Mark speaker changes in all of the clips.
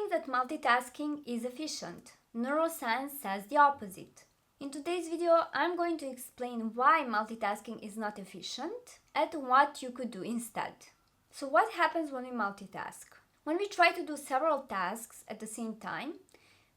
Speaker 1: think that multitasking is efficient. Neuroscience says the opposite. In today's video, I'm going to explain why multitasking is not efficient and what you could do instead. So what happens when we multitask? When we try to do several tasks at the same time,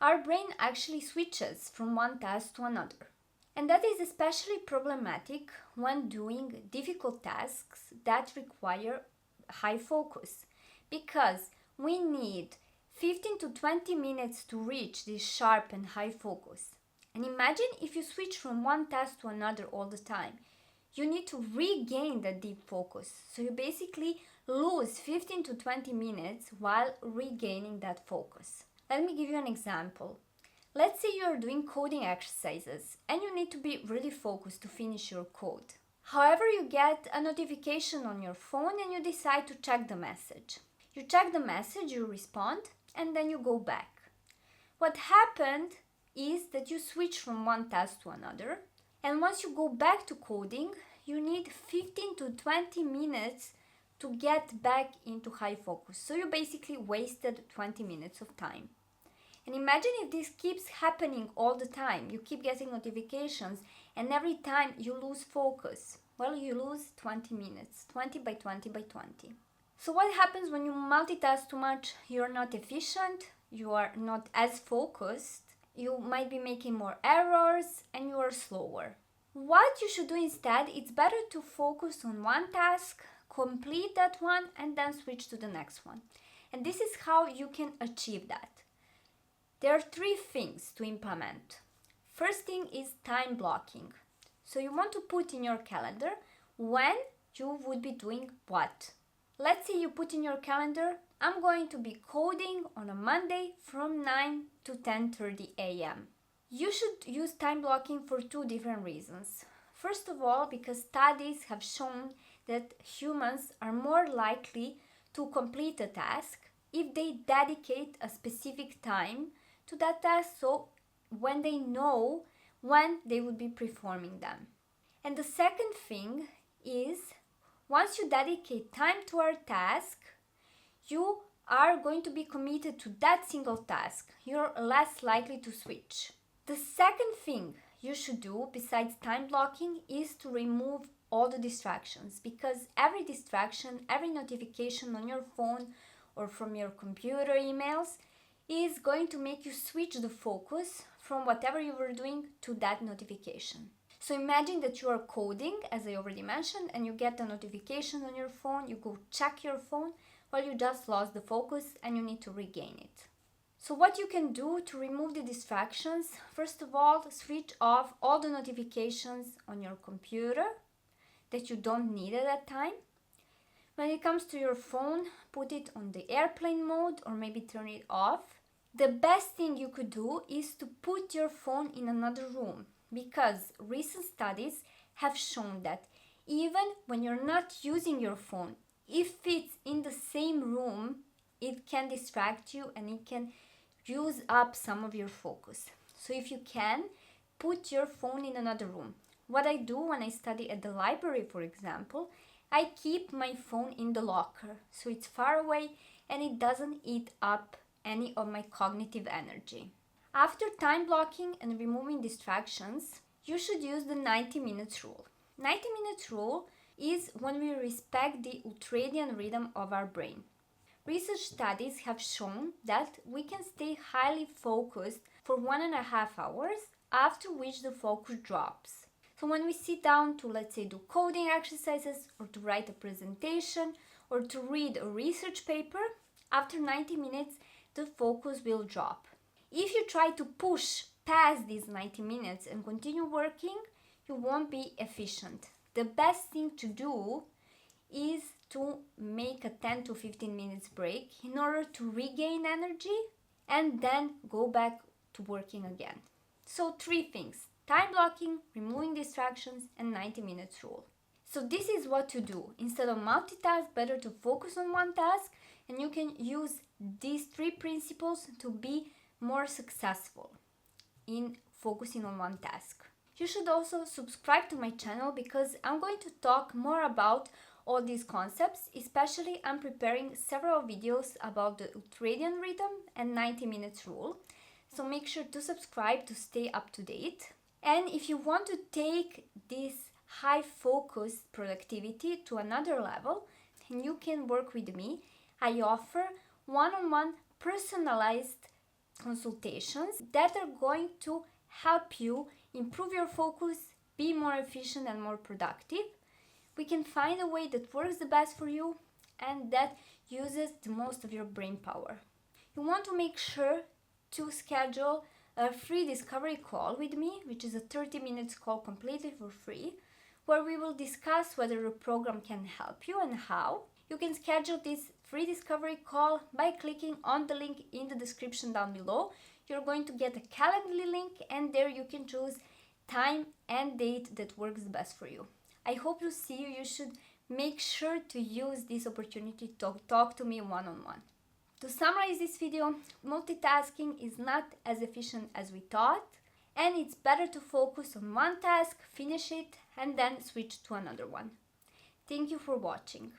Speaker 1: our brain actually switches from one task to another. And that is especially problematic when doing difficult tasks that require high focus, because we need 15 to 20 minutes to reach this sharp and high focus. And imagine if you switch from one task to another all the time. You need to regain that deep focus. So you basically lose 15 to 20 minutes while regaining that focus. Let me give you an example. Let's say you're doing coding exercises and you need to be really focused to finish your code. However, you get a notification on your phone and you decide to check the message. You check the message, you respond, and then you go back. What happened is that you switch from one task to another, and once you go back to coding, you need 15 to 20 minutes to get back into high focus. So you basically wasted 20 minutes of time. And imagine if this keeps happening all the time. You keep getting notifications and every time you lose focus. Well, you lose 20 minutes, 20 by 20 by 20. So what happens when you multitask too much? You're not efficient, you are not as focused, you might be making more errors, and you are slower. What you should do instead, it's better to focus on one task, complete that one, and then switch to the next one. And this is how you can achieve that. There are 3 things to implement. First thing is time blocking. So you want to put in your calendar when you would be doing what. Let's say you put in your calendar, I'm going to be coding on a Monday from 9 to 10:30 a.m. You should use time blocking for 2 different reasons. First of all, because studies have shown that humans are more likely to complete a task if they dedicate a specific time to that task, so when they know when they would be performing them. And the second thing is, once you dedicate time to our task, you are going to be committed to that single task. You're less likely to switch. The second thing you should do besides time blocking is to remove all the distractions, because every distraction, every notification on your phone or from your computer emails is going to make you switch the focus from whatever you were doing to that notification. So imagine that you are coding, as I already mentioned, and you get a notification on your phone, you go check your phone, well, you just lost the focus and you need to regain it. So what you can do to remove the distractions, first of all, switch off all the notifications on your computer that you don't need at that time. When it comes to your phone, put it on the airplane mode or maybe turn it off. The best thing you could do is to put your phone in another room, because recent studies have shown that even when you're not using your phone, if it's in the same room, it can distract you and it can use up some of your focus. So if you can, put your phone in another room. What I do when I study at the library, for example, I keep my phone in the locker, so it's far away and it doesn't eat up any of my cognitive energy. After time blocking and removing distractions, you should use the 90 minutes rule. 90 minutes rule is when we respect the ultradian rhythm of our brain. Research studies have shown that we can stay highly focused for 1.5 hours, after which the focus drops. So when we sit down to, let's say, do coding exercises or to write a presentation or to read a research paper, after 90 minutes, the focus will drop. If you try to push past these 90 minutes and continue working, you won't be efficient. The best thing to do is to make a 10 to 15 minutes break in order to regain energy and then go back to working again. So 3 things: time blocking, removing distractions, and 90 minutes rule. So this is what to do. Instead of multitask, better to focus on one task, and you can use these 3 principles to be more successful in focusing on one task. You should also subscribe to my channel, because I'm going to talk more about all these concepts. Especially, I'm preparing several videos about the ultradian rhythm and 90 minutes rule. So make sure to subscribe to stay up to date. And if you want to take this high focus productivity to another level, and you can work with me, I offer one-on-one personalized consultations that are going to help you improve your focus, be more efficient and more productive. We can find a way that works the best for you and that uses the most of your brain power. You want to make sure to schedule a free discovery call with me, which is a 30 minutes call completely for free, where we will discuss whether a program can help you and how. You can schedule this free discovery call by clicking on the link in the description down below. You're going to get a Calendly link, and there you can choose time and date that works the best for you. I hope to see you. You should make sure to use this opportunity to talk to me one-on-one. To summarize this video, multitasking is not as efficient as we thought, and it's better to focus on one task, finish it, and then switch to another one. Thank you for watching.